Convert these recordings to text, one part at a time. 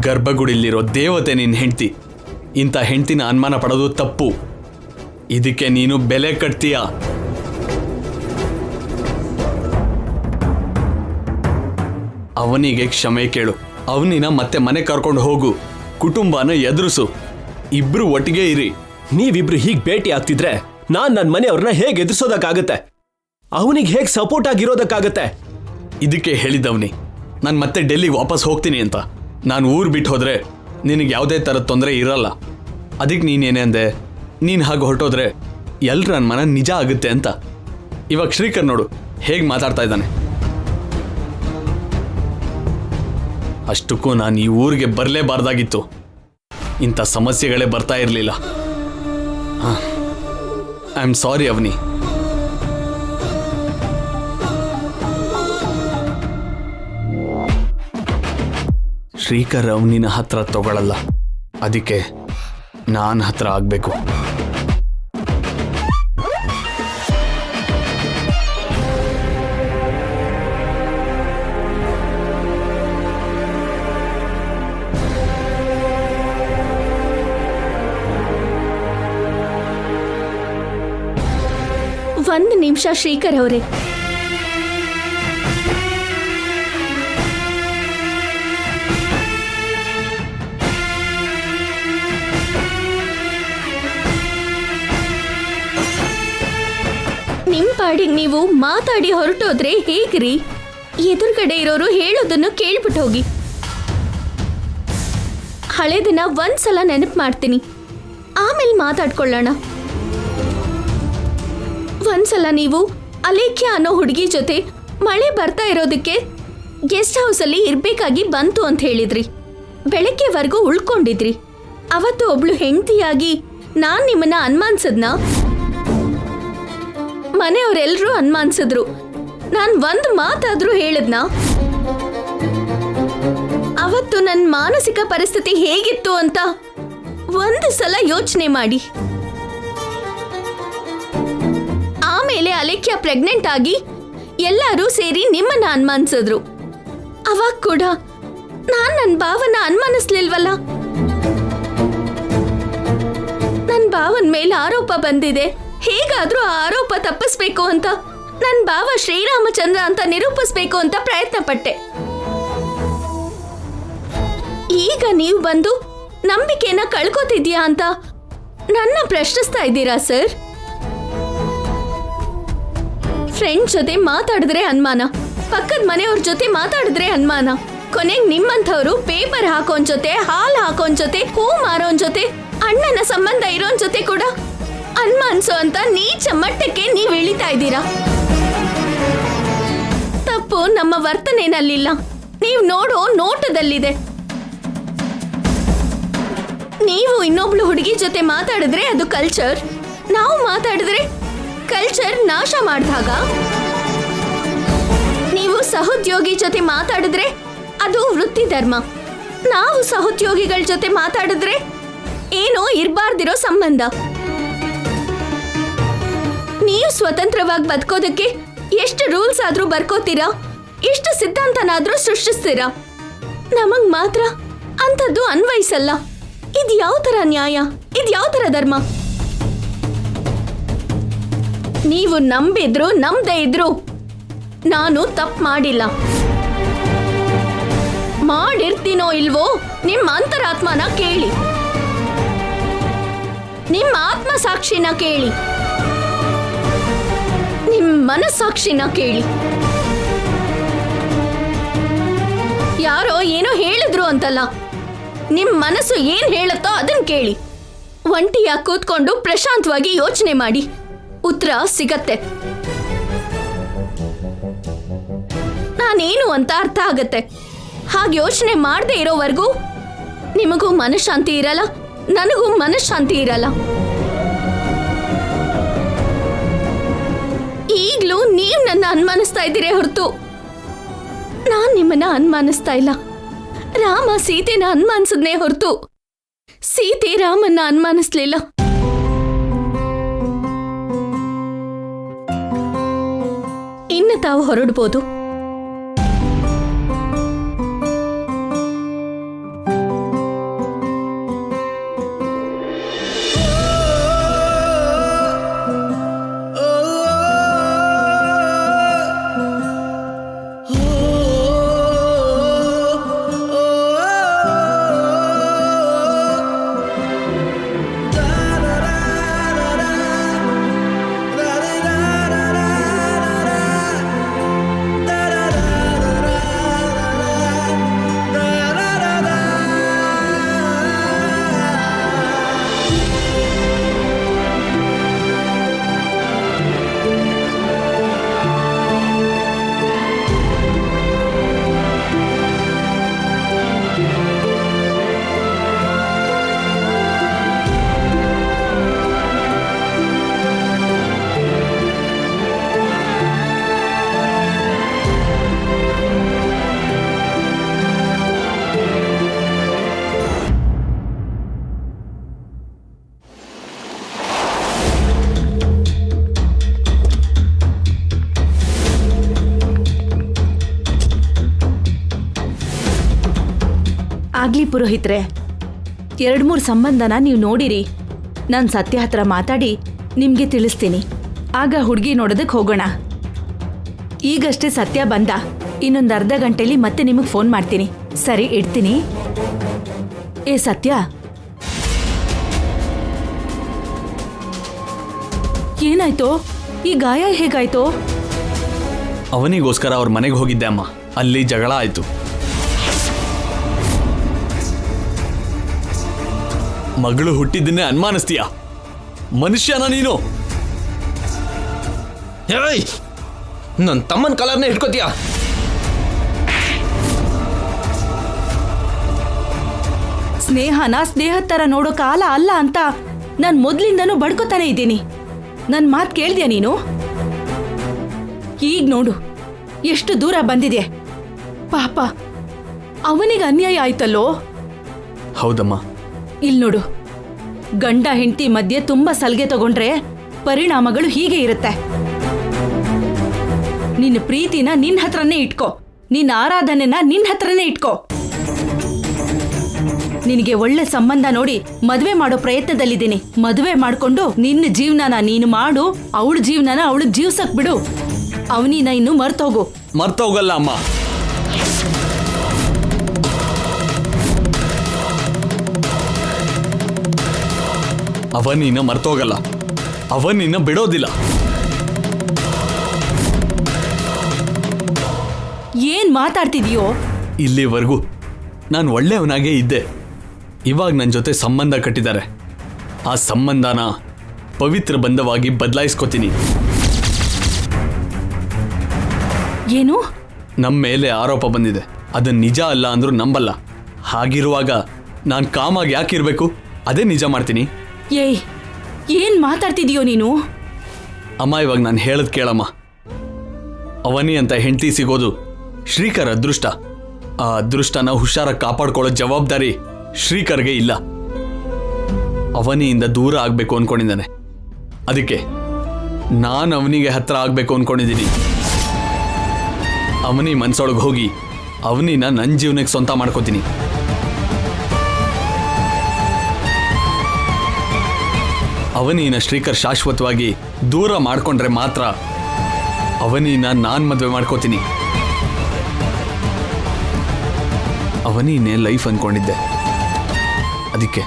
ಗರ್ಭಗುಡಿಲಿರೋ ದೇವತೆ ನಿನ್ನ ಹೆಂಡ್ತಿ. ಇಂಥ ಹೆಂಡ್ತಿನ ಅನುಮಾನ ಪಡೋದು ತಪ್ಪು. ಇದಕ್ಕೆ ನೀನು ಬೆಲೆ ಕಟ್ತೀಯ. ಅವನಿಗೆ ಕ್ಷಮೆ ಕೇಳು. ಅವನಿನ ಮತ್ತೆ ಮನೆ ಕರ್ಕೊಂಡು ಹೋಗು. ಕುಟುಂಬನ ಎದುರಿಸು. ಇಬ್ರು ಒಟ್ಟಿಗೆ ಇರಿ. ನೀವಿಬ್ರು ಹೀಗೆ ಭೇಟಿ ಆಗ್ತಿದ್ರೆ ನನ್ನ ಮನೆಯವ್ರನ್ನ ಹೇಗೆ ಎದುರಿಸೋದಕ್ಕಾಗತ್ತೆ? ಅವನಿಗೆ ಹೇಗೆ ಸಪೋರ್ಟ್ ಆಗಿರೋದಕ್ಕಾಗತ್ತೆ? ಇದಕ್ಕೆ ಹೇಳಿದ್ದವನಿ ನಾನು ಮತ್ತೆ ಡೆಲ್ಲಿಗೆ ವಾಪಸ್ ಹೋಗ್ತೀನಿ ಅಂತ. ನಾನು ಊರು ಬಿಟ್ಟು ಹೋದ್ರೆ ನಿನಗೆ ಯಾವುದೇ ಥರದ ತೊಂದರೆ ಇರಲ್ಲ. ಅದಕ್ಕೆ ನೀನೇನೆ ಅಂದೆ, ನೀನು ಹಾಗೆ ಹೊರಟೋದ್ರೆ ಎಲ್ರ ನನ್ನ ಮನ ನಿಜ ಆಗುತ್ತೆ ಅಂತ. ಇವಾಗ ಶ್ರೀಕರ್ ನೋಡು ಹೇಗೆ ಮಾತಾಡ್ತಾ ಇದ್ದಾನೆ. ಅಷ್ಟಕ್ಕೂ ನಾನು ಈ ಊರಿಗೆ ಬರಲೇಬಾರ್ದಾಗಿತ್ತು. ಇಂಥ ಸಮಸ್ಯೆಗಳೇ ಬರ್ತಾ ಇರಲಿಲ್ಲ. ಐ ಆಮ್ ಸಾರಿ ಅವನಿ. ಶ್ರೀಕರ್ ಅವನಿನ ಹತ್ರ ತಗೊಳ್ಳಲ್ಲ. ಅದಕ್ಕೆ ನಾನು ಹತ್ರ ಆಗಬೇಕು. ಒಂದು ನಿಮಿಷ ಶ್ರೀಕರ್ ಅವರೇ. ನಿಮ್ ಪಾಡಿಗೆ ನೀವು ಮಾತಾಡಿ ಹೊರಟೋದ್ರೆ ಹೇಗ್ರಿ? ಎದುರುಗಡೆ ಇರೋರು ಹೇಳೋದನ್ನು ಕೇಳ್ಬಿಟ್ಟು ಹೋಗಿ. ಹಳೇದನ್ನ ಒಂದ್ಸಲ ನೆನಪು ಮಾಡ್ತೀನಿ, ಆಮೇಲೆ ಮಾತಾಡ್ಕೊಳ್ಳೋಣ. ಒಂದ್ಸಲ ನೀವು ಅಲೇಖ್ಯ ಅನ್ನೋ ಹುಡುಗಿ ಜೊತೆ ಮಳೆ ಬರ್ತಾ ಇರೋದಕ್ಕೆ ಗೆಸ್ಟ್ ಹೌಸಲ್ಲಿ ಇರ್ಬೇಕಾಗಿ ಬಂತು ಅಂತ ಹೇಳಿದ್ರಿ. ಬೆಳಗ್ಗೆವರೆಗೂ ಉಳ್ಕೊಂಡಿದ್ರಿ. ಅವತ್ತು ಒಬ್ಳು ಹೆಂಡತಿಯಾಗಿ ನಾನ್ ನಿಮ್ಮನ್ನ ಅನುಮಾನಿಸದ್ನಾ? ಮನೆಯವರೆಲ್ಲರೂ ಅನುಮಾನಿಸಿದ್ರು. ನಾನು ಒಂದು ಮಾತಾದ್ರೂ ಹೇಳಿದ್ನಾ? ಅವತ್ತು ನನ್ನ ಮಾನಸಿಕ ಪರಿಸ್ಥಿತಿ ಹೇಗಿತ್ತು ಅಂತ ಒಂದು ಸಲ ಯೋಚನೆ ಮಾಡಿ. ಆಮೇಲೆ ಅಲೇಖ್ಯ ಪ್ರೆಗ್ನೆಂಟ್ ಆಗಿ ಎಲ್ಲರೂ ಸೇರಿ ನಿಮ್ಮನ್ನ ಅನುಮಾನಿಸಿದ್ರು. ಅವಾಗ ಕೂಡ ನಾನ್ ನನ್ನ ಭಾವನ ಅನುಮಾನಿಸ್ಲಿಲ್ವಲ್ಲ. ನನ್ನ ಭಾವನ ಮೇಲೆ ಆರೋಪ ಬಂದಿದೆ. ಹೇಗಾದ್ರೂ ಆ ಆರೋಪ ತಪ್ಪಿಸ್ಬೇಕು ಅಂತ ನನ್ನ ಭಾವ ಶ್ರೀರಾಮಚಂದ್ರ ಅಂತ ನಿರೂಪಿಸ್ಬೇಕು ಅಂತ ಪ್ರಯತ್ನ ಪಟ್ಟೆ. ಈಗ ನೀವು ಬಂದು ನಂಬಿಕೆನ ಕಳ್ಕೊತಿದ್ಯಾ ಅಂತ ನನ್ನ ಪ್ರಶ್ನಿಸ್ತಾ ಇದ್ದೀರಾ ಸರ್? ಫ್ರೆಂಡ್ ಜೊತೆ ಮಾತಾಡಿದ್ರೆ ಅನುಮಾನ, ಪಕ್ಕದ ಮನೆಯವ್ರ ಜೊತೆ ಮಾತಾಡಿದ್ರೆ ಅನುಮಾನ, ಕೊನೆಗೆ ನಿಮ್ಮಂಥವ್ರು ಪೇಪರ್ ಹಾಕೋನ್ ಜೊತೆ, ಹಾಲು ಹಾಕೋನ್ ಜೊತೆ, ಹೂ ಮಾರೋನ್ ಜೊತೆ, ಅಣ್ಣನ ಸಂಬಂಧ ಇರೋನ್ ಜೊತೆ ಕೂಡ ಅನುಮಾನಿಸೋ ಅಂತ ನೀಚ ಮಟ್ಟಕ್ಕೆ ನೀವು ಇಳಿತಾ ಇದ್ದೀರಾ. ತಪ್ಪು ನಮ್ಮ ವರ್ತನೆನಲ್ಲಿಲ್ಲ, ನೀವು ನೋಡೋ ನೋಟದಲ್ಲಿದೆ. ನೀವು ಇನ್ನೊಬ್ಳು ಹುಡುಗಿ ಜೊತೆ ಮಾತಾಡಿದ್ರೆ ಅದು ಕಲ್ಚರ್, ನಾವು ಮಾತಾಡಿದ್ರೆ ಕಲ್ಚರ್ ನಾಶ ಮಾಡಿದಾಗ. ನೀವು ಸಹೋದ್ಯೋಗಿ ಜೊತೆ ಮಾತಾಡಿದ್ರೆ ಅದು ವೃತ್ತಿ ಧರ್ಮ, ನಾವು ಸಹೋದ್ಯೋಗಿಗಳ ಜೊತೆ ಮಾತಾಡಿದ್ರೆ ಏನೋ ಇರಬಾರ್ದಿರೋ ಸಂಬಂಧ. ನೀವು ಸ್ವತಂತ್ರವಾಗಿ ಬದುಕೋದಕ್ಕೆ ಎಷ್ಟು ರೂಲ್ಸ್ ಆದ್ರೂ ಬರ್ಕೋತೀರಾ, ಎಷ್ಟು ಸಿದ್ಧಾಂತನಾದ್ರೂ ಸೃಷ್ಟಿಸ್ತೀರಾ. ನಮಗ್ ಮಾತ್ರ ಅಂಥದ್ದು ಅನ್ವಯಿಸಲ್ಲ. ಇದು ಯಾವ ತರ ನ್ಯಾಯ? ಇದು ಯಾವ ತರ ಧರ್ಮ? ನೀವು ನಂಬಿದ್ರು ನಂಬದೇ ಇದ್ರು ನಾನು ತಪ್ಪು ಮಾಡಿಲ್ಲ. ಮಾಡಿರ್ತೀನೋ ಇಲ್ವೋ ನಿಮ್ಮ ಅಂತರಾತ್ಮನ ಕೇಳಿ, ನಿಮ್ಮ ಆತ್ಮಸಾಕ್ಷಿನ ಕೇಳಿ, ನಿಮ್ಮ ಮನಸ್ಸಾಕ್ಷಿನ ಕೇಳಿ. ಯಾರೋ ಏನೋ ಹೇಳಿದ್ರು ಅಂತಲ್ಲ, ನಿಮ್ ಮನಸ್ಸು ಏನ್ ಹೇಳುತ್ತೋ ಅದನ್ನ ಕೇಳಿ. ಒಂಟಿಯಾಗಿ ಕೂತ್ಕೊಂಡು ಪ್ರಶಾಂತವಾಗಿ ಯೋಚನೆ ಮಾಡಿ, ಉತ್ತರ ಸಿಗತ್ತೆ. ನಾನೇನು ಅಂತ ಅರ್ಥ ಆಗತ್ತೆ. ಹಾಗೆ ಯೋಚನೆ ಮಾಡದೆ ಇರೋವರೆಗೂ ನಿಮಗೂ ಮನಃಶಾಂತಿ ಇರಲ್ಲ, ನನಗೂ ಮನಃಶಾಂತಿ ಇರಲ್ಲ. ಈಗ್ಲೂ ನೀವ್ ನನ್ನ ಅನುಮಾನಿಸ್ತಾ ಇದ್ದೀರೇ ಹೊರತು ನಾನ್ ನಿಮ್ಮನ್ನ ಅನುಮಾನಿಸ್ತಾ ಇಲ್ಲ. ರಾಮ ಸೀತೆನ ಅನುಮಾನಿಸಿದ್ನೇ ಹೊರತು ಸೀತೆ ರಾಮನ್ನ ಅನುಮಾನಿಸ್ಲಿಲ್ಲ. ಇನ್ನು ತಾವು ಹೊರಡ್ಬೋದು. ಆಗ್ಲಿ ಪುರೋಹಿತ್ರೆ, 2-3 ಸಂಬಂಧನ ನೀವು ನೋಡಿರಿ. ನಾನು ಸತ್ಯ ಹತ್ರ ಮಾತಾಡಿ ನಿಮ್ಗೆ ತಿಳಿಸ್ತೀನಿ. ಆಗ ಹುಡುಗಿ ನೋಡೋದಕ್ಕೆ ಹೋಗೋಣ. ಈಗಷ್ಟೇ ಸತ್ಯ ಬಂದ. ಇನ್ನೊಂದು ಅರ್ಧ ಗಂಟೆಲಿ ಮತ್ತೆ ನಿಮಗೆ ಫೋನ್ ಮಾಡ್ತೀನಿ. ಸರಿ, ಇಡ್ತೀನಿ. ಏ ಸತ್ಯ, ಏನಾಯ್ತೋ? ಈ ಗಾಯ ಹೇಗಾಯ್ತೋ? ಅವನಿಗೋಸ್ಕರ ಅವ್ರ ಮನೆಗೆ ಹೋಗಿದ್ದೆ ಅಮ್ಮ. ಅಲ್ಲಿ ಜಗಳ ಆಯ್ತು. ಮಗಳು ಹುಟ್ಟಿದ್ದನ್ನೇ ಅನುಮಾನಿಸ್ತೀಯ? ಮನುಷ್ಯನ ನೀನು? ನನ್ನ ತಮ್ಮನ ಕಲರ್ನೇ ಇಟ್ಕೋತೀಯ? ಸ್ನೇಹನ ಸ್ನೇಹದ ಥರ ನೋಡೋ ಕಾಲ ಅಲ್ಲ ಅಂತ ನಾನು ಮೊದಲಿಂದನೂ ಬಡ್ಕೋತಾನೆ ಇದ್ದೀನಿ. ನನ್ನ ಮಾತು ಕೇಳ್ದ್ಯಾ ನೀನು? ಈಗ ನೋಡು ಎಷ್ಟು ದೂರ ಬಂದಿದೆ. ಪಾಪ, ಅವನಿಗೆ ಅನ್ಯಾಯ ಆಯ್ತಲ್ಲೋ. ಹೌದಮ್ಮ. ಇಲ್ಲಿ ನೋಡು, ಗಂಡ ಹೆಂಡತಿ ಮಧ್ಯೆ ತುಂಬಾ ಸಲ್ಗೆ ತಗೊಂಡ್ರೆ ಪರಿಣಾಮಗಳು ಹೀಗೆ ಇರುತ್ತೆ. ನಿನ್ನ ಪ್ರೀತಿನ ನಿನ್ನ ಹತ್ರನೇ ಇಟ್ಕೋ, ನಿನ್ನ ಆರಾಧನೆನ ನಿನ್ನ ಹತ್ರನೇ ಇಟ್ಕೋ. ನಿನಗೆ ಒಳ್ಳೆ ಸಂಬಂಧ ನೋಡಿ ಮದುವೆ ಮಾಡೋ ಪ್ರಯತ್ನದಲ್ಲಿದ್ದೀನಿ. ಮದುವೆ ಮಾಡ್ಕೊಂಡು ನಿನ್ನ ಜೀವನನ ನೀನು ಮಾಡು, ಅವಳ ಜೀವನನ ಅವಳಿಗೆ ಜೀವ್ಸಕ್ ಬಿಡು. ಅವನಿನ ಇನ್ನು ಮರ್ತೋಗು. ಮರ್ತೋಗಲ್ಲ ಅಮ್ಮ. ಅವನಿನ್ನ ಮರ್ತೋಗಲ್ಲ. ಅವನಿನ್ನ ಬಿಡೋದಿಲ್ಲ. ಏನ್ ಮಾತಾಡ್ತಿದ್ಯೋ? ಇಲ್ಲಿವರೆಗೂ ನಾನು ಒಳ್ಳೆಯವನಾಗೇ ಇದ್ದೆ. ಇವಾಗ ನನ್ನ ಜೊತೆ ಸಂಬಂಧ ಕಟ್ಟಿದ್ದಾರೆ. ಆ ಸಂಬಂಧನ ಪವಿತ್ರ ಬಂಧವಾಗಿ ಬದಲಾಯಿಸ್ಕೋತೀನಿ. ಏನು? ನಮ್ಮ ಮೇಲೆ ಆರೋಪ ಬಂದಿದೆ. ಅದು ನಿಜ ಅಲ್ಲ ಅಂದ್ರೂ ನಂಬಲ್ಲ. ಹಾಗಿರುವಾಗ ನಾನು ಕಾಮಾಗಿ ಯಾಕಿರ್ಬೇಕು? ಅದೇ ನಿಜ ಮಾಡ್ತೀನಿ. ಏಯ್, ಏನ್ ಮಾತಾಡ್ತಿದ್ಯೋ ನೀನು? ಅಮ್ಮ, ಇವಾಗ ನಾನು ಹೇಳದ್ ಕೇಳಮ್ಮ. ಅವನಿ ಅಂತ ಹೆಂಡತಿ ಸಿಗೋದು ಶ್ರೀಕರ್ ಅದೃಷ್ಟ. ಆ ಅದೃಷ್ಟನ ಹುಷಾರಾಗಿ ಕಾಪಾಡ್ಕೊಳ್ಳೋ ಜವಾಬ್ದಾರಿ ಶ್ರೀಕರ್ಗೆ ಇಲ್ಲ. ಅವನಿಯಿಂದ ದೂರ ಆಗ್ಬೇಕು ಅನ್ಕೊಂಡಿದ್ದಾನೆ. ಅದಕ್ಕೆ ನಾನು ಅವನಿಗೆ ಹತ್ರ ಆಗ್ಬೇಕು ಅನ್ಕೊಂಡಿದ್ದೀನಿ. ಅವನಿ ಮನ್ಸೊಳಗೆ ಹೋಗಿ ಅವನಿನ ನನ್ನ ಜೀವನಕ್ಕೆ ಸ್ವಂತ ಮಾಡ್ಕೋತೀನಿ. ಅವನಿನ ಶ್ರೀಕರ್ ಶಾಶ್ವತವಾಗಿ ದೂರ ಮಾಡ್ಕೊಂಡ್ರೆ ಮಾತ್ರ ಅವನಿನ ನಾನು ಮದುವೆ ಮಾಡ್ಕೋತೀನಿ. ಅವನಿನೇ ಲೈಫ್ ಅಂದ್ಕೊಂಡಿದ್ದೆ. ಅದಕ್ಕೆ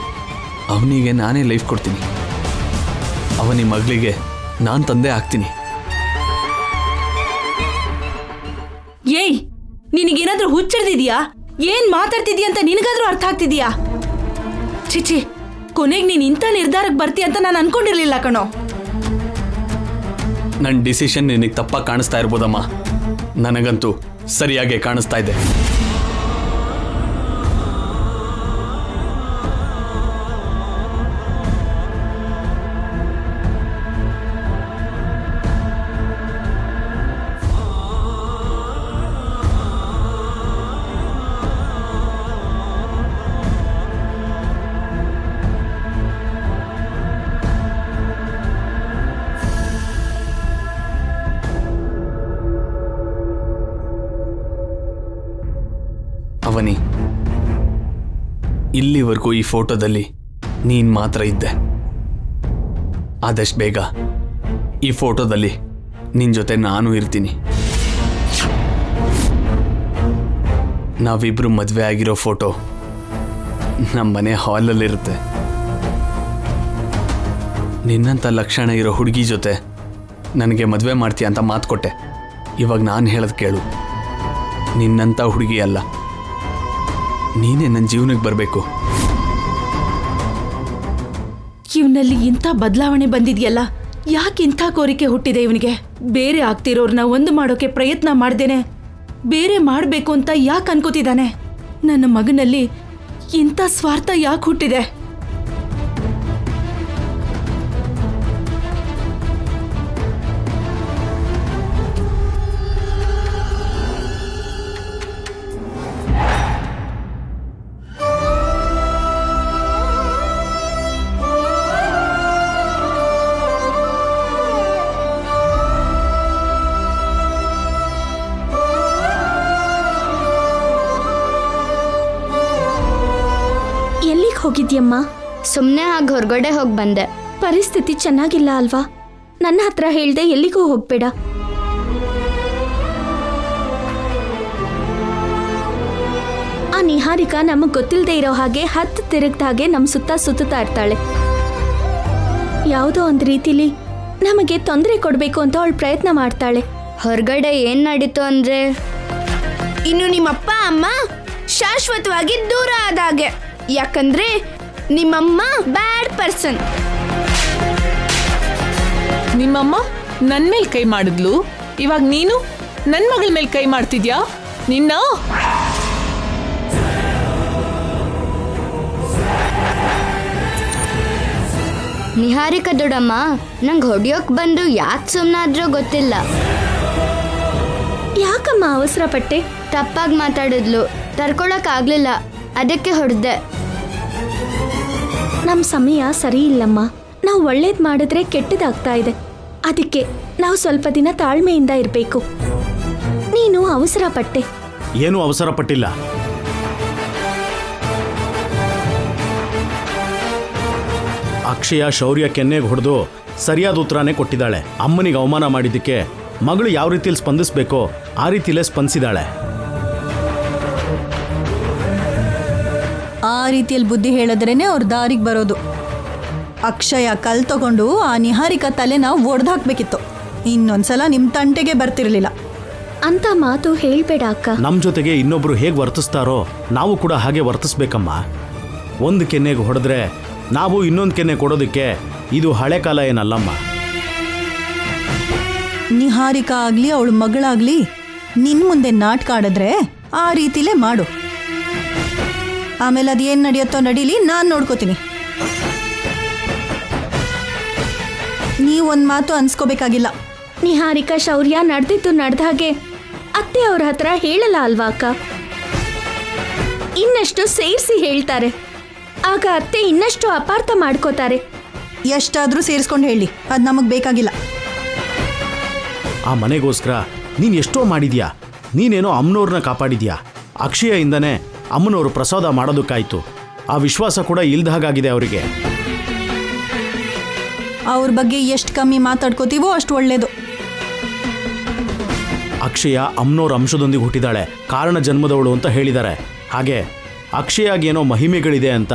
ಅವನಿಗೆ ನಾನೇ ಲೈಫ್ ಕೊಡ್ತೀನಿ. ಅವನಿ ಮಗಳಿಗೆ ನಾನು ತಂದೆ ಆಗ್ತೀನಿ. ಏಯ್, ನಿನಗೇನಾದ್ರೂ ಹುಚ್ಚಿಡ್ದಿದ್ಯಾ? ಏನ್ ಮಾತಾಡ್ತಿದ್ಯಾ ಅಂತ ನಿನಗಾದ್ರೂ ಅರ್ಥ ಆಗ್ತಿದ್ಯಾ? ಚಿಚಿ, ಕೊನೆಗೆ ನೀನ್ ಇಂಥ ನಿರ್ಧಾರಕ್ಕೆ ಬರ್ತೀಯ ಅಂತ ನಾನು ಅನ್ಕೊಂಡಿರ್ಲಿಲ್ಲ ಕಣೋ. ನನ್ನ ಡಿಸಿಷನ್ ನಿನಗೆ ತಪ್ಪಾಗಿ ಕಾಣಿಸ್ತಾ ಇರ್ಬೋದಮ್ಮ. ನನಗಂತೂ ಸರಿಯಾಗಿ ಕಾಣಿಸ್ತಾ ಇದೆ. ಅವನಿ, ಇಲ್ಲಿವರೆಗೂ ಈ ಫೋಟೋದಲ್ಲಿ ನೀನು ಮಾತ್ರ ಇದ್ದೆ. ಆದಷ್ಟು ಬೇಗ ಈ ಫೋಟೋದಲ್ಲಿ ನಿನ್ನ ಜೊತೆ ನಾನು ಇರ್ತೀನಿ. ನಾವಿಬ್ರು ಮದುವೆ ಆಗಿರೋ ಫೋಟೋ ನಮ್ಮ ಮನೆ ಹಾಲಲ್ಲಿರುತ್ತೆ. ನಿನ್ನಂಥ ಲಕ್ಷಣ ಇರೋ ಹುಡುಗಿ ಜೊತೆ ನನಗೆ ಮದುವೆ ಮಾಡ್ತೀಯ ಅಂತ ಮಾತು ಕೊಟ್ಟೆ. ಇವಾಗ ನಾನು ಹೇಳೋದು ಕೇಳು. ನಿನ್ನಂಥ ಹುಡುಗಿ ಅಲ್ಲ, ನೀನೇ ನನ್ನ ಜೀವನಕ್ಕೆ ಬರಬೇಕು. ಇವನಲ್ಲಿ ಇಂಥ ಬದಲಾವಣೆ ಬಂದಿದ್ಯಲ್ಲ, ಯಾಕೆ ಇಂಥ ಕೋರಿಕೆ ಹುಟ್ಟಿದೆ ಇವನಿಗೆ? ಬೇರೆ ಆಗ್ತಿರೋರ್ನ ಒಂದು ಮಾಡೋಕೆ ಪ್ರಯತ್ನ ಮಾಡ್ದೇನೆ ಬೇರೆ ಮಾಡಬೇಕು ಅಂತ ಯಾಕೆ ಅನ್ಕೋತಿದ್ದಾನೆ? ನನ್ನ ಮಗನಲ್ಲಿ ಇಂಥ ಸ್ವಾರ್ಥ ಯಾಕೆ ಹುಟ್ಟಿದೆ? ಹೋಗಿದ್ಯಮ್ಮ? ಸುಮ್ಮನೆ ಹಾಗೆ ಹೊರಗಡೆ ಹೋಗಿ ಬಂದೆ. ಪರಿಸ್ಥಿತಿ ಚೆನ್ನಾಗಿಲ್ಲ ಅಲ್ವಾ? ನನ್ನ ಹತ್ರ ಹೇಳ್ದೆ ಎಲ್ಲಿಗೂ ಹೋಗ್ಬೇಡ. ಆ ನಿಹಾರಿಕಾ ನಮಗ್ ಗೊತ್ತಿಲ್ಲದೆ ಇರೋ ಹಾಗೆ ಹತ್ತು ತಿರುಗ್ದ ಹಾಗೆ ನಮ್ ಸುತ್ತಾ ಇರ್ತಾಳೆ. ಯಾವುದೋ ಒಂದು ರೀತಿಲಿ ನಮಗೆ ತೊಂದರೆ ಕೊಡಬೇಕು ಅಂತ ಅವಳು ಪ್ರಯತ್ನ ಮಾಡ್ತಾಳೆ. ಹೊರಗಡೆ ಏನು ನಡೀತು ಅಂದರೆ ಇನ್ನು ನಿಮ್ಮಪ್ಪ ಅಮ್ಮ ಶಾಶ್ವತವಾಗಿ ದೂರ ಆದಾಗೆ. ಯಾಕಂದ್ರೆ ನಿಮ್ಮಮ್ಮ ಬ್ಯಾಡ್ ಪರ್ಸನ್. ನಿಮ್ಮಮ್ಮ ನನ್ನ ಮೇಲೆ ಕೈ ಮಾಡಿದ್ಲು, ಇವಾಗ ನೀನು ನನ್ನ ಮಗಳ ಮೇಲೆ ಕೈ ಮಾಡ್ತಿದ್ಯಾ? ನಿನ್ನ ನಿಹಾರಿಕಾ ದೊಡ್ಡಮ್ಮ ನಂಗೆ ಹೊಡಿಯೋಕೆ ಬಂದು ಯಾಕೆ ಸುಮ್ಮನಾದ್ರೂ ಗೊತ್ತಿಲ್ಲ. ಯಾಕಮ್ಮ ಅವಸರ ಪಟ್ಟೆ? ತಪ್ಪಾಗಿ ಮಾತಾಡಿದ್ಲು, ತರ್ಕೊಳಕ್ಕಾಗ್ಲಿಲ್ಲ, ಅದಕ್ಕೆ ಹೊಡೆದೆ. ನಮ್ಮ ಸಮಯ ಸರಿ ಇಲ್ಲಮ್ಮ. ನಾವು ಒಳ್ಳೇದು ಮಾಡಿದ್ರೆ ಕೆಟ್ಟದಾಗ್ತಾ ಇದೆ. ಅದಕ್ಕೆ ನಾವು ಸ್ವಲ್ಪ ದಿನ ತಾಳ್ಮೆಯಿಂದ ಇರಬೇಕು. ನೀನು ಅವಸರ ಪಟ್ಟೆ. ಏನೂ ಅವಸರ ಪಟ್ಟಿಲ್ಲ. ಅಕ್ಷಯ ಶೌರ್ಯ ಕೆನ್ನೆಗೆ ಹೊಡೆದು ಸರಿಯಾದ ಉತ್ತರನೇ ಕೊಟ್ಟಿದ್ದಾಳೆ. ಅಮ್ಮನಿಗೆ ಅವಮಾನ ಮಾಡಿದ್ದಕ್ಕೆ ಮಗಳು ಯಾವ ರೀತಿಯಲ್ಲಿ ಸ್ಪಂದಿಸಬೇಕೋ ಆ ರೀತಿಯಲ್ಲೇ ಸ್ಪಂದಿಸಿದಾಳೆ. ಆ ರೀತಿಯಲ್ಲಿ ಬುದ್ಧಿ ಹೇಳಿದ್ರೇನೆ ಅವ್ರ ದಾರಿಗೆ ಬರೋದು. ಅಕ್ಷಯ ಕಲ್ ತಗೊಂಡು ಆ ನಿಹಾರಿಕಾ ತಲೆನ ಒಡೆದಾಕ್ಬೇಕಿತ್ತು. ಇನ್ನೊಂದ್ಸಲ ನಿಮ್ಮ ತಂಟೆಗೆ ಬರ್ತಿರ್ಲಿಲ್ಲ. ಅಂತ ಮಾತು ಹೇಳ್ಬೇಡ ಅಕ್ಕ. ನಮ್ಮ ಜೊತೆಗೆ ಇನ್ನೊಬ್ರು ಹೇಗೆ ವರ್ತಿಸ್ತಾರೋ ನಾವು ಕೂಡ ಹಾಗೆ ವರ್ತಿಸ್ಬೇಕಮ್ಮ. ಒಂದು ಕೆನ್ನೆಗೆ ಹೊಡೆದ್ರೆ ನಾವು ಇನ್ನೊಂದು ಕೆನ್ನೆ ಕೊಡೋದಕ್ಕೆ ಇದು ಹಳೆ ಕಾಲ ಏನಲ್ಲಮ್ಮ. ನಿಹಾರಿಕಾ ಆಗಲಿ ಅವಳ ಮಗಳಾಗ್ಲಿ ನಿನ್ನ ಮುಂದೆ ನಾಟಕ ಆಡಿದ್ರೆ ಆ ರೀತಿಲೇ ಮಾಡು. ಆಮೇಲೆ ಅದೇನು ನಡೆಯುತ್ತೋ ನಡೀಲಿ, ನಾನು ನೋಡ್ಕೋತೀನಿ. ನೀವೊಂದು ಮಾತು ಅನ್ಸ್ಕೋಬೇಕಾಗಿಲ್ಲ. ನಿಹಾರಿಕಾ ಶೌರ್ಯ ನಡೆದಿದ್ದು ನಡೆದ ಹಾಗೆ ಅತ್ತೆ ಅವ್ರ ಹತ್ರ ಹೇಳಲ್ಲ ಅಲ್ವಾ ಅಕ್ಕ? ಇನ್ನಷ್ಟು ಸೇರಿಸಿ ಹೇಳ್ತಾರೆ. ಆಗ ಅತ್ತೆ ಇನ್ನಷ್ಟು ಅಪಾರ್ಥ ಮಾಡ್ಕೋತಾರೆ. ಎಷ್ಟಾದರೂ ಸೇರಿಸ್ಕೊಂಡು ಹೇಳಿ, ಅದು ನಮಗೆ ಬೇಕಾಗಿಲ್ಲ. ಆ ಮನೆಗೋಸ್ಕರ ನೀನು ಎಷ್ಟೋ ಮಾಡಿದ್ಯಾ. ನೀನೇನೋ ಅಮ್ಮನವ್ರನ್ನ ಕಾಪಾಡಿದ್ಯಾ. ಅಕ್ಷಯಯಿಂದನೇ ಅಮ್ಮನವರು ಪ್ರಸಾದ ಮಾಡೋದಕ್ಕಾಯ್ತು. ಆ ವಿಶ್ವಾಸ ಕೂಡ ಇಲ್ದ ಹಾಗಾಗಿದೆ ಅವರಿಗೆ. ಅವ್ರ ಬಗ್ಗೆ ಎಷ್ಟು ಕಮ್ಮಿ ಮಾತಾಡ್ಕೋತೀವೋ ಅಷ್ಟು ಒಳ್ಳೇದು. ಅಕ್ಷಯ ಅಮ್ಮನವ್ರ ಅಂಶದೊಂದಿಗೆ ಹುಟ್ಟಿದಾಳೆ, ಕಾರಣ ಜನ್ಮದವಳು ಅಂತ ಹೇಳಿದ್ದಾರೆ. ಹಾಗೆ ಅಕ್ಷಯಾಗೇನೋ ಮಹಿಮೆಗಳಿದೆ ಅಂತ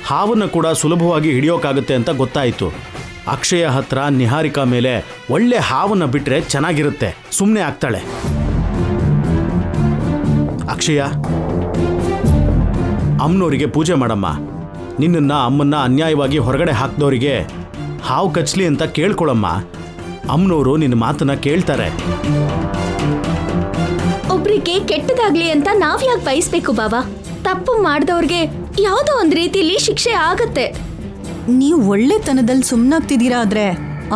ಹಾವನ್ನು ಕೂಡ ಸುಲಭವಾಗಿ ಹಿಡಿಯೋಕ್ಕಾಗುತ್ತೆ ಅಂತ ಗೊತ್ತಾಯಿತು. ಅಕ್ಷಯ ಹತ್ರ ನಿಹಾರಿಕಾ ಮೇಲೆ ಒಳ್ಳೆ ಹಾವನ್ನು ಬಿಟ್ಟರೆ ಚೆನ್ನಾಗಿರುತ್ತೆ, ಸುಮ್ಮನೆ ಆಗ್ತಾಳೆ. ಅಕ್ಷಯ, ಅಮ್ಮನವರಿಗೆ ಪೂಜೆ ಮಾಡಮ್ಮ. ನಿನ್ನನ್ನು ಅಮ್ಮನ್ನ ಅನ್ಯಾಯವಾಗಿ ಹೊರಗಡೆ ಹಾಕಿದವರಿಗೆ ಹಾವು ಕಚ್ಚಲಿ ಅಂತ ಕೇಳ್ಕೊಳಮ್ಮ. ಅಮ್ಮನವರು ನಿನ್ನ ಮಾತನ್ನ ಕೇಳ್ತಾರೆ. ಒಬ್ರಿಗೆ ಕೆಟ್ಟದಾಗ್ಲಿ ಅಂತ ನಾವ್ ಯಾಕೆ ಬಯಸ್ಬೇಕು ಬಾಬಾ? ತಪ್ಪು ಮಾಡಿದವ್ರಿಗೆ ಯಾವುದೋ ಒಂದು ರೀತಿಲಿ ಶಿಕ್ಷೆ ಆಗತ್ತೆ. ನೀವು ಒಳ್ಳೆತನದಲ್ಲಿ ಸುಮ್ಮನಾಗ್ತಿದ್ದೀರಾ ಆದರೆ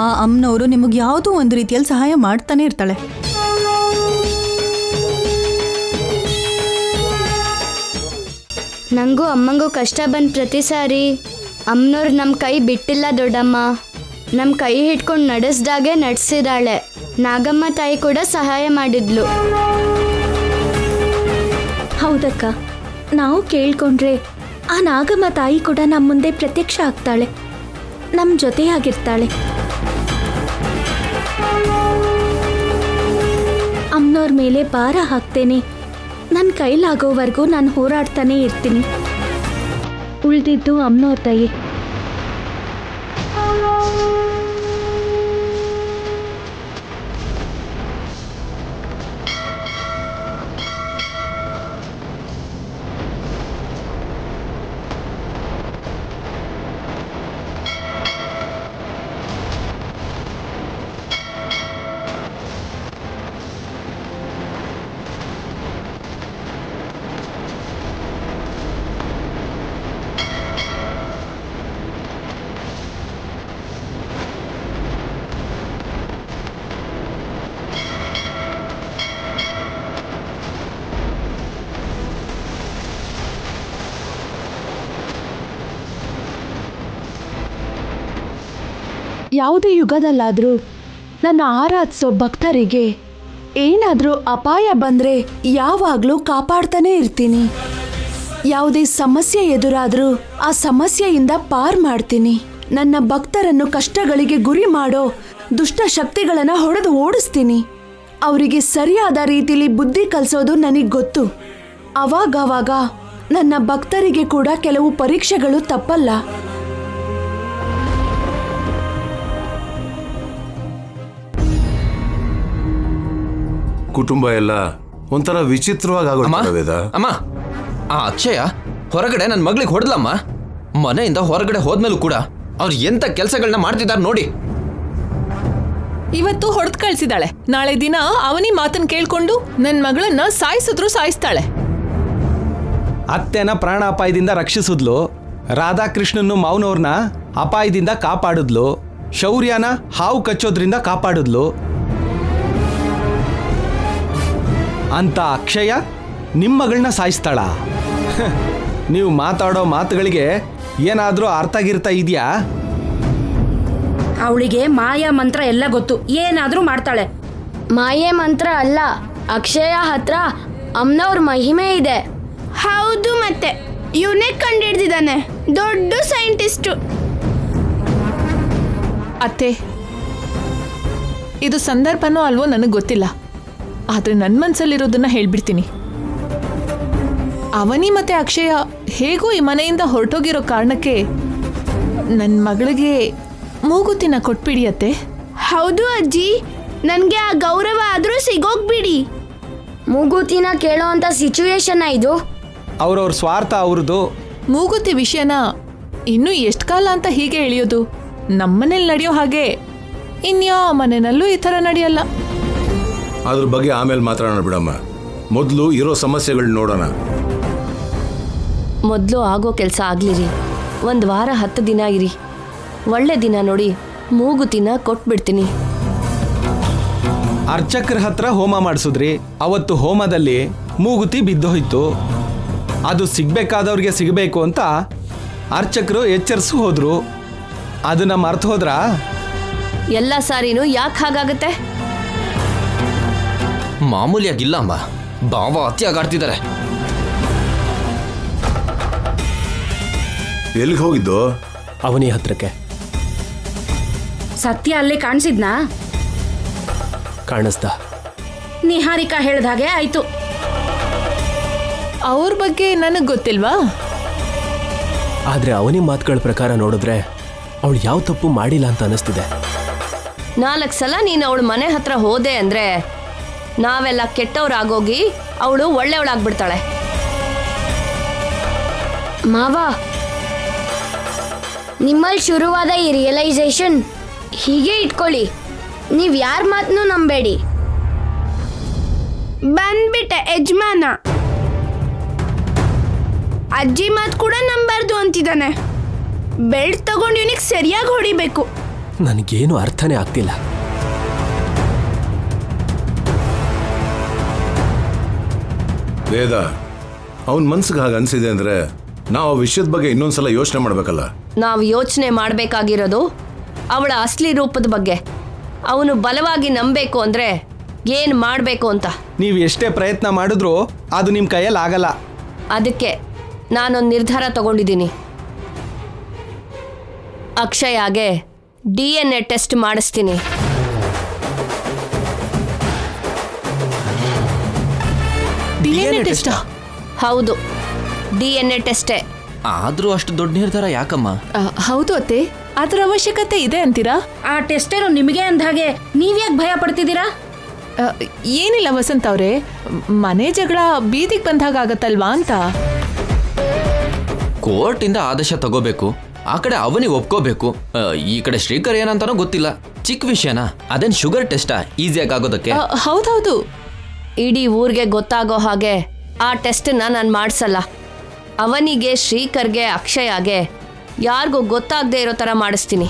ಆ ಅಮ್ಮನವರು ನಿಮಗೆ ಯಾವುದೋ ಒಂದು ರೀತಿಯಲ್ಲಿ ಸಹಾಯ ಮಾಡ್ತಾನೆ ಇರ್ತಾಳೆ. ನನಗೂ ಅಮ್ಮಂಗೂ ಕಷ್ಟ ಬಂದ ಪ್ರತಿ ಸಾರಿ ಅಮ್ಮನವ್ರು ನಮ್ಮ ಕೈ ಬಿಟ್ಟಿಲ್ಲ ದೊಡ್ಡಮ್ಮ. ನಮ್ಮ ಕೈ ಹಿಡ್ಕೊಂಡು ನಡೆಸ್ದಾಗೆ ನಡೆಸಿದಾಳೆ. ನಾಗಮ್ಮ ತಾಯಿ ಕೂಡ ಸಹಾಯ ಮಾಡಿದ್ಲು. ಹೌದಕ್ಕ, ನಾವು ಕೇಳ್ಕೊಂಡ್ರೆ ಆ ನಾಗಮ್ಮ ತಾಯಿ ಕೂಡ ನಮ್ಮ ಮುಂದೆ ಪ್ರತ್ಯಕ್ಷ ಆಗ್ತಾಳೆ, ನಮ್ಮ ಜೊತೆಯಾಗಿರ್ತಾಳೆ. ಅಮ್ಮನವ್ರ ಮೇಲೆ ಭಾರ ಹಾಕ್ತೇನೆ. ನನ್ನ ಕೈಲಾಗೋವರೆಗೂ ನಾನು ಹೋರಾಡ್ತಾನೆ ಇರ್ತೀನಿ. ಉಳಿದಿದ್ದು ಅಮ್ಮನವ್ರ ದಯೆ. ಯಾವುದೇ ಯುಗದಲ್ಲಾದರೂ ನನ್ನ ಆರಾಧಿಸೋ ಭಕ್ತರಿಗೆ ಏನಾದರೂ ಅಪಾಯ ಬಂದರೆ ಯಾವಾಗಲೂ ಕಾಪಾಡ್ತಾನೇ ಇರ್ತೀನಿ. ಯಾವುದೇ ಸಮಸ್ಯೆ ಎದುರಾದ್ರೂ ಆ ಸಮಸ್ಯೆಯಿಂದ ಪಾರ್ ಮಾಡ್ತೀನಿ. ನನ್ನ ಭಕ್ತರನ್ನು ಕಷ್ಟಗಳಿಗೆ ಗುರಿ ಮಾಡೋ ದುಷ್ಟ ಶಕ್ತಿಗಳನ್ನ ಹೊಡೆದು ಓಡಿಸ್ತೀನಿ. ಅವರಿಗೆ ಸರಿಯಾದ ರೀತಿಲಿ ಬುದ್ಧಿ ಕಲಿಸೋದು ನನಗೆ ಗೊತ್ತು. ಅವಾಗವಾಗ ನನ್ನ ಭಕ್ತರಿಗೆ ಕೂಡ ಕೆಲವು ಪರೀಕ್ಷೆಗಳು ತಪ್ಪಲ್ಲ. ಕುಟುಂಬ ಎಲ್ಲ ಒಂಥರ ವಿಚಿತ್ರವಾಗಿ ಆಗೋಯ್ತಲ್ಲ ವೇದ. ಅಮ್ಮ, ಆ ಅಕ್ಷಯ ಹೊರಗಡೆ ನನ್ನ ಮಗಳಿಗೆ ಹೊಡೆದ್ಲಮ್ಮ. ಮನೆಯಿಂದ ಹೊರಗಡೆ ಹೋದ್ಮೇಲೂ ಕೂಡ ಅವ್ರು ಎಂತ ಕೆಲಸಗಳನ್ನ ಮಾಡ್ತಿದ್ದಾರೆ ನೋಡಿ. ಇವತ್ತು ಹೊಡೆದು ಕಳ್ಸಿದಾಳೆ, ನಾಳೆ ದಿನ ಅವನಿ ಮಾತನ್ನ ಕೇಳ್ಕೊಂಡು ನನ್ನ ಮಗಳನ್ನ ಸಾಯಿಸಿದ್ರು ಸಾಯಿಸ್ತಾಳೆ. ಅತ್ತೆನ ಪ್ರಾಣಾಪಾಯದಿಂದ ರಕ್ಷಿಸಿದ್ಲು, ರಾಧಾಕೃಷ್ಣನ್ನು ಮಾವನವ್ರನ್ನ ಅಪಾಯದಿಂದ ಕಾಪಾಡಿದ್ಲು, ಶೌರ್ಯನ ಹಾವು ಕಚ್ಚೋದ್ರಿಂದ ಕಾಪಾಡಿದ್ಲು. ಅಂತ ಅಕ್ಷಯ ನಿಮ್ಮ ಮಗಳನ್ನ ಸಾಯಿಸ್ತಾಳ? ನೀವು ಮಾತಾಡೋ ಮಾತುಗಳಿಗೆ ಏನಾದರೂ ಅರ್ಥಗಿರ್ತಾ ಇದೆಯಾ? ಅವಳಿಗೆ ಮಾಯಾ ಮಂತ್ರ ಎಲ್ಲ ಗೊತ್ತು, ಏನಾದ್ರೂ ಮಾಡ್ತಾಳೆ. ಮಾಯೆ ಮಂತ್ರ ಅಲ್ಲ, ಅಕ್ಷಯ ಹತ್ರ ಅಮ್ಮನವ್ರ ಮಹಿಮೆ ಇದೆ. ಹೌದು, ಮತ್ತೆ ಇವನೇ ಕಂಡಿಡ್ದಿದ್ದಾನೆ, ದೊಡ್ಡ ಸೈಂಟಿಸ್ಟು. ಅತ್ತೆ, ಇದು ಸಂದರ್ಭನೋ ಅಲ್ವೋ ನನಗೆ ಗೊತ್ತಿಲ್ಲ, ಆದ್ರೆ ನನ್ನ ಮನ್ಸಲ್ಲಿರೋದನ್ನ ಹೇಳ್ಬಿಡ್ತೀನಿ. ಅವನಿ ಮತ್ತೆ ಅಕ್ಷಯ ಹೇಗೂ ಈ ಮನೆಯಿಂದ ಹೊರಟೋಗಿರೋ ಕಾರಣಕ್ಕೆ ನನ್ನ ಮಗಳಿಗೆ ಮೂಗುತಿನ ಕೊಟ್ಬಿಡಿ ಅತ್ತೆ. ಹೌದು ಅಜ್ಜಿ, ನನಗೆ ಆ ಗೌರವ ಆದರೂ ಸಿಗೋಗ್ಬಿಡಿ. ಮೂಗುತಿನ ಕೇಳೋ ಅಂತ ಸಿಚುವೇಶನ್ ಇದು. ಅವ್ರವ್ರ ಸ್ವಾರ್ಥ ಅವ್ರದ್ದು. ಮೂಗುತಿ ವಿಷಯನ ಇನ್ನೂ ಎಷ್ಟು ಕಾಲ ಅಂತ ಹೀಗೆ ಎಳೆಯೋದು? ನಮ್ಮನೇಲಿ ನಡೆಯೋ ಹಾಗೆ ಇನ್ಯಾವ ಮನೆಯಲ್ಲೂ ಈ ಥರ ನಡೆಯಲ್ಲ. ಅದ್ರ ಬಗ್ಗೆ ಆಮೇಲೆ ಮಾತಾಡೋಣ ಬಿಡಮ್ಮ. ಮೊದಲು ಇರೋ ಸಮಸ್ಯೆಗಳು ನೋಡೋಣ. ಮೊದಲು ಆಗೋ ಕೆಲಸ ಆಗ್ಲಿರಿ. 1 ವಾರ 10 ದಿನ ಇರಿ, ಒಳ್ಳೆ ದಿನ ನೋಡಿ ಮೂಗುತಿನ ಕೊಟ್ಬಿಡ್ತೀನಿ. ಅರ್ಚಕರ ಹತ್ರ ಹೋಮ ಮಾಡಿಸಿದ್ರಿ, ಅವತ್ತು ಹೋಮದಲ್ಲಿ ಮೂಗುತಿ ಬಿದ್ದೋಯ್ತು. ಅದು ಸಿಗ್ಬೇಕಾದವ್ರಿಗೆ ಸಿಗಬೇಕು ಅಂತ ಅರ್ಚಕರು ಎಚ್ಚರಿಸಿ ಹೋದ್ರು. ಅದನ್ನ ಮರ್ತು ಹೋದ್ರ? ಎಲ್ಲ ಸಾರಿನೂ ಯಾಕೆ ಹಾಗಾಗತ್ತೆ? ಮಾಮೂಲಿಯಾಗಿಲ್ಲ ಅಮ್ಮ, ಬಾವ ಅತಿಯಾಗಾಡ್ತಿದ್ದಾರೆ. ಎಲ್ಲಿಗೆ ಹೋಗಿದ್ದು? ಅವನಿ ಹತ್ರಕ್ಕೆ. ಸತ್ಯ ಅಲ್ಲೇ ಕಾಣಿಸಿದ್ನಾ? ಕಾಣಿಸ್ದ. ನಿಹಾರಿಕಾ ಹೇಳ್ದ ಹಾಗೆ ಆಯ್ತು. ಅವ್ರ ಬಗ್ಗೆ ನನಗೆ ಗೊತ್ತಿಲ್ವಾ? ಆದ್ರೆ ಅವನಿ ಮಾತುಗಳ ಪ್ರಕಾರ ನೋಡಿದ್ರೆ ಅವಳು ಯಾವ ತಪ್ಪು ಮಾಡಿಲ್ಲ ಅಂತ ಅನಿಸ್ತಿದೆ. 4 ಸಲ ನೀನು ಅವಳ ಮನೆ ಹತ್ರ ಹೋದೆ ಅಂದ್ರೆ ನಾವೆಲ್ಲ ಕೆಟ್ಟವ್ರಾಗೋಗಿ ಅವಳು ಒಳ್ಳೆಯವಳಾಗ್ಬಿಡ್ತಾಳೆ. ಮಾವ, ನಿಮ್ಮಲ್ಲಿ ಶುರುವಾದ ಈ ರಿಯಲೈಸೇಷನ್ ಹೀಗೆ ಇಟ್ಕೊಳ್ಳಿ. ನೀವು ಯಾರ ಮಾತನ್ನೂ ನಂಬೇಡಿ. ಬಂದ್ಬಿಟ್ಟೆ ಯಜಮಾನ. ಅಜ್ಜಿ ಮಾತು ಕೂಡ ನಂಬಾರ್ದು ಅಂತಿದ್ದಾನೆ. ಬೆಲ್ಟ್ ತಗೊಂಡು ಇವನಿಗೆ ಸರಿಯಾಗಿ ಹೊಡಿಬೇಕು. ನನಗೇನು ಅರ್ಥನೇ ಆಗ್ತಿಲ್ಲ. ವೇದ, ಅವನ ಮನ್ಸಿಗೆ ಹಾಗೆ ಅನ್ಸಿದೆ ಅಂದ್ರೆ ನಾವು ಆ ವಿಷಯದ ಬಗ್ಗೆ ಇನ್ನೊಂದ್ಸಲ ಯೋಚನೆ ಮಾಡ್ಬೇಕಲ್ಲ. ನಾವು ಯೋಚನೆ ಮಾಡಬೇಕಾಗಿರೋದು ಅವಳ ಅಸಲಿ ರೂಪದ ಬಗ್ಗೆ. ಅವನು ಬಲವಾಗಿ ನಂಬೇಕು ಅಂದ್ರೆ ಏನು ಮಾಡಬೇಕು ಅಂತ. ನೀವು ಎಷ್ಟೇ ಪ್ರಯತ್ನ ಮಾಡಿದ್ರೂ ಅದು ನಿಮ್ಮ ಕೈಯಲ್ಲಿ ಆಗಲ್ಲ. ಅದಕ್ಕೆ ನಾನೊಂದು ನಿರ್ಧಾರ ತಗೊಂಡಿದ್ದೀನಿ. ಅಕ್ಷಯಾಗೆ DNA ಟೆಸ್ಟ್ ಮಾಡಿಸ್ತೀನಿ. DNA ಟೆಸ್ಟಾ? ಹೌದು, DNA ಟೆಸ್ಟೇ. ಆದ್ರೂ ಅಷ್ಟು ದೊಡ್ಡ ನಿರ್ಧಾರ ಯಾಕಮ್ಮ? ಹೌದು ಅತ್ತೆ, ಅದರ ಅವಶ್ಯಕತೆ ಇದೆ ಅಂತೀರಾ? ಆ ಟೆಸ್ಟ್ ಏನು ನಿಮಗೆ ಅಂದ್ಹಾಗೆ ನೀವ್ಯಾಕೆ ಭಯ ಪಡ್ತಿದ್ದೀರಾ? ಏನಿಲ್ಲ ವಸಂತ್ ಅವರೇ, ಮನೆ ಜಗಳ ಬೀದಿಗೆ ಬಂದಾಗ ಆಗತ್ತಲ್ವಾ ಅಂತ. ಕೋರ್ಟಿಂದ ಆದೇಶ ತಗೋಬೇಕು, ಆ ಕಡೆ ಅವನಿಗೆ ಒಪ್ಕೋಬೇಕು, ಈ ಕಡೆ ಶ್ರೀಕರ್ ಏನಂತಾನೋ ಗೊತ್ತಿಲ್ಲ. ಚಿಕ್ಕ ವಿಷಯನಾ? ಅದೇನು ಶುಗರ್ ಟೆಸ್ಟಾ ಈಸಿಯಾಗಿ ಆಗೋದಕ್ಕೆ? ಹೌದೌದು. ಇಡೀ ಊರಿಗೆ ಗೊತ್ತಾಗೋ ಹಾಗೆ ಆ ಟೆಸ್ಟನ್ನ ನಾನು ಮಾಡಿಸಲ್ಲ. ಅವನಿಗೆ, ಶ್ರೀಕರ್ಗೆ, ಅಕ್ಷಯಾಗೆ ಯಾರಿಗೂ ಗೊತ್ತಾಗದೇ ಇರೋ ಥರ ಮಾಡಿಸ್ತೀನಿ.